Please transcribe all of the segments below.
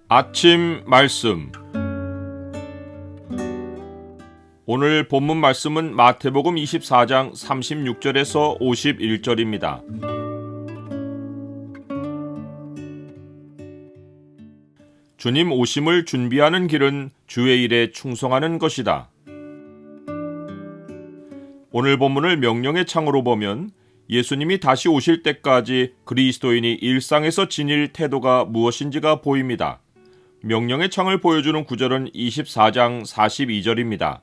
아침 말씀. 오늘 본문 말씀은 마태복음 24장 36절에서 51절입니다. 주님 오심을 준비하는 길은 주의 일에 충성하는 것이다. 오늘 본문을 명령의 창으로 보면 예수님이 다시 오실 때까지 그리스도인이 일상에서 지닐 태도가 무엇인지가 보입니다. 명령의 창을 보여주는 구절은 24장 42절입니다.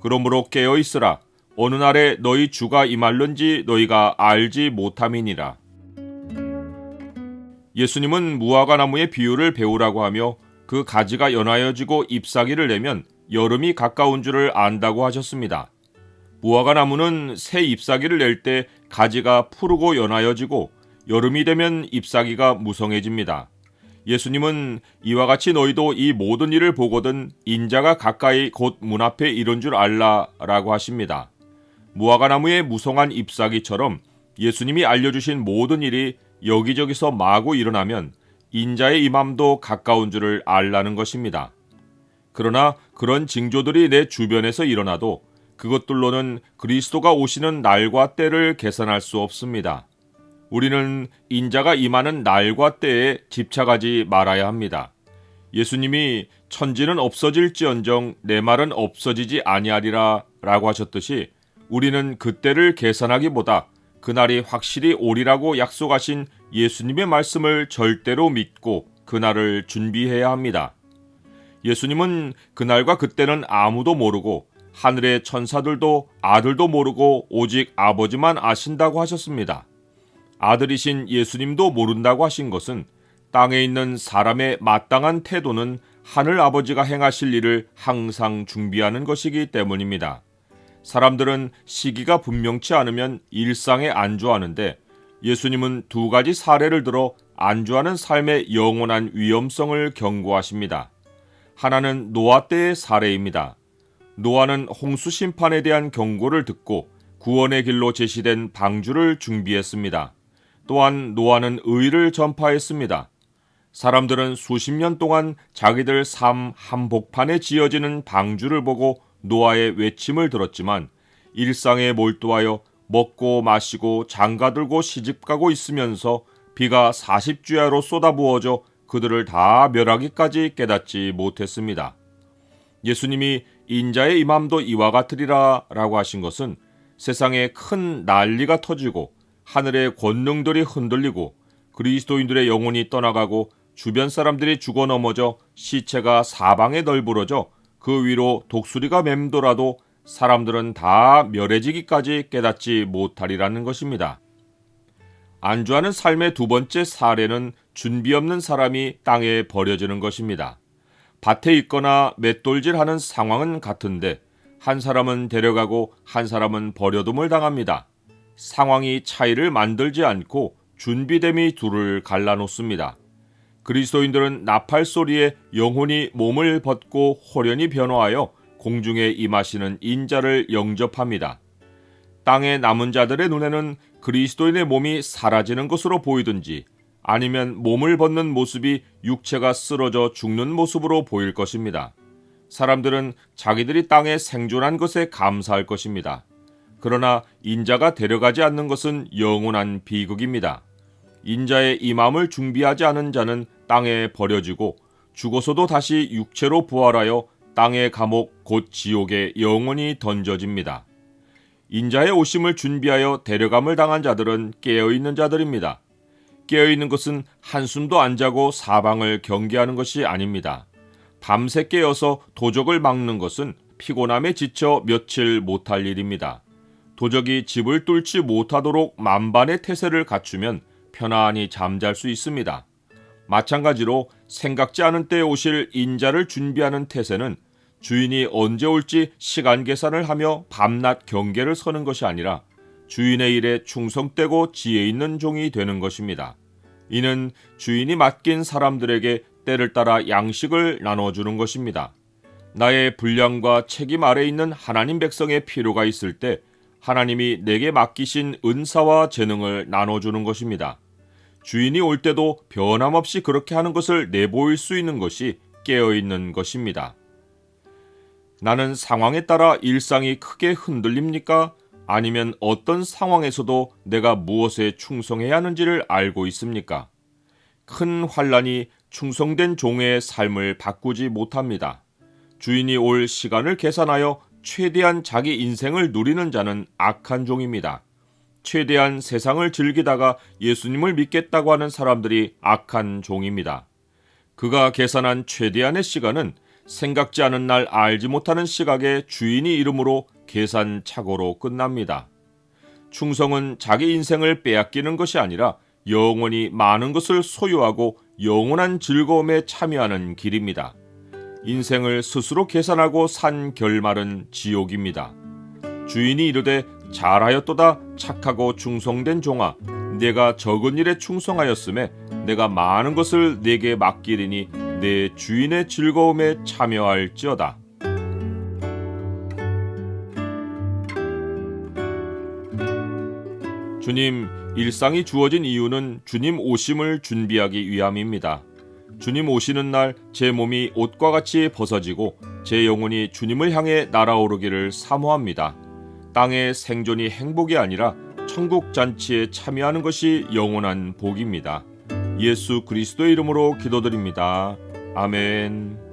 그러므로 깨어있으라. 어느 날에 너희 주가 임할는지 너희가 알지 못함이니라. 예수님은 무화과 나무의 비유를 배우라고 하며 그 가지가 연하여지고 잎사귀를 내면 여름이 가까운 줄을 안다고 하셨습니다. 무화과 나무는 새 잎사귀를 낼 때 가지가 푸르고 연하여지고 여름이 되면 잎사귀가 무성해집니다. 예수님은 이와 같이 너희도 이 모든 일을 보거든 인자가 가까이 곧 문 앞에 이른 줄 알라라고 하십니다. 무화과 나무의 무성한 잎사귀처럼 예수님이 알려주신 모든 일이 여기저기서 마구 일어나면 인자의 임함도 가까운 줄을 알라는 것입니다. 그러나 그런 징조들이 내 주변에서 일어나도 그것들로는 그리스도가 오시는 날과 때를 계산할 수 없습니다. 우리는 인자가 임하는 날과 때에 집착하지 말아야 합니다. 예수님이 천지는 없어질지언정 내 말은 없어지지 아니하리라 라고 하셨듯이 우리는 그때를 계산하기보다 그날이 확실히 오리라고 약속하신 예수님의 말씀을 절대로 믿고 그날을 준비해야 합니다. 예수님은 그날과 그때는 아무도 모르고 하늘의 천사들도 아들도 모르고 오직 아버지만 아신다고 하셨습니다. 아들이신 예수님도 모른다고 하신 것은 땅에 있는 사람의 마땅한 태도는 하늘 아버지가 행하실 일을 항상 준비하는 것이기 때문입니다. 사람들은 시기가 분명치 않으면 일상에 안주하는데 예수님은 두 가지 사례를 들어 안주하는 삶의 영원한 위험성을 경고하십니다. 하나는 노아 때의 사례입니다. 노아는 홍수 심판에 대한 경고를 듣고 구원의 길로 제시된 방주를 준비했습니다. 또한 노아는 의를 전파했습니다. 사람들은 수십 년 동안 자기들 삶 한복판에 지어지는 방주를 보고 노아의 외침을 들었지만 일상에 몰두하여 먹고 마시고 장가들고 시집가고 있으면서 비가 40주야로 쏟아부어져 그들을 다 멸하기까지 깨닫지 못했습니다. 예수님이 인자의 임함도 이와 같으리라 라고 하신 것은 세상에 큰 난리가 터지고 하늘의 권능들이 흔들리고 그리스도인들의 영혼이 떠나가고 주변 사람들이 죽어 넘어져 시체가 사방에 널브러져 그 위로 독수리가 맴돌아도 사람들은 다 멸해지기까지 깨닫지 못하리라는 것입니다. 안주하는 삶의 두 번째 사례는 준비 없는 사람이 땅에 버려지는 것입니다. 밭에 있거나 맷돌질하는 상황은 같은데 한 사람은 데려가고 한 사람은 버려둠을 당합니다. 상황이 차이를 만들지 않고 준비됨이 둘을 갈라놓습니다. 그리스도인들은 나팔 소리에 영혼이 몸을 벗고 홀연히 변화하여 공중에 임하시는 인자를 영접합니다. 땅에 남은 자들의 눈에는 그리스도인의 몸이 사라지는 것으로 보이든지 아니면 몸을 벗는 모습이 육체가 쓰러져 죽는 모습으로 보일 것입니다. 사람들은 자기들이 땅에 생존한 것에 감사할 것입니다. 그러나 인자가 데려가지 않는 것은 영원한 비극입니다. 인자의 임함을 준비하지 않은 자는 땅에 버려지고 죽어서도 다시 육체로 부활하여 땅의 감옥 곧 지옥에 영원히 던져집니다. 인자의 오심을 준비하여 데려감을 당한 자들은 깨어있는 자들입니다. 깨어있는 것은 한숨도 안 자고 사방을 경계하는 것이 아닙니다. 밤새 깨어서 도적을 막는 것은 피곤함에 지쳐 며칠 못할 일입니다. 도적이 집을 뚫지 못하도록 만반의 태세를 갖추면 편안히 잠잘 수 있습니다. 마찬가지로 생각지 않은 때에 오실 인자를 준비하는 태세는 주인이 언제 올지 시간 계산을 하며 밤낮 경계를 서는 것이 아니라 주인의 일에 충성되고 지혜 있는 종이 되는 것입니다. 이는 주인이 맡긴 사람들에게 때를 따라 양식을 나눠주는 것입니다. 나의 분량과 책임 아래 있는 하나님 백성의 필요가 있을 때 하나님이 내게 맡기신 은사와 재능을 나눠주는 것입니다. 주인이 올 때도 변함없이 그렇게 하는 것을 내보일 수 있는 것이 깨어있는 것입니다. 나는 상황에 따라 일상이 크게 흔들립니까? 아니면 어떤 상황에서도 내가 무엇에 충성해야 하는지를 알고 있습니까? 큰 환난이 충성된 종의 삶을 바꾸지 못합니다. 주인이 올 시간을 계산하여 최대한 자기 인생을 누리는 자는 악한 종입니다. 최대한 세상을 즐기다가 예수님을 믿겠다고 하는 사람들이 악한 종입니다. 그가 계산한 최대한의 시간은 생각지 않은 날 알지 못하는 시각에 주인이 이름으로 계산착오로 끝납니다. 충성은 자기 인생을 빼앗기는 것이 아니라 영원히 많은 것을 소유하고 영원한 즐거움에 참여하는 길입니다. 인생을 스스로 계산하고 산 결말은 지옥입니다. 주인이 이르되 잘하였도다 착하고 충성된 종아, 내가 적은 일에 충성하였음에 내가 많은 것을 내게 맡기리니 내 주인의 즐거움에 참여할지어다. 주님, 일상이 주어진 이유는 주님 오심을 준비하기 위함입니다. 주님 오시는 날 제 몸이 옷과 같이 벗어지고 제 영혼이 주님을 향해 날아오르기를 사모합니다. 땅의 생존이 행복이 아니라 천국 잔치에 참여하는 것이 영원한 복입니다. 예수 그리스도의 이름으로 기도드립니다. 아멘.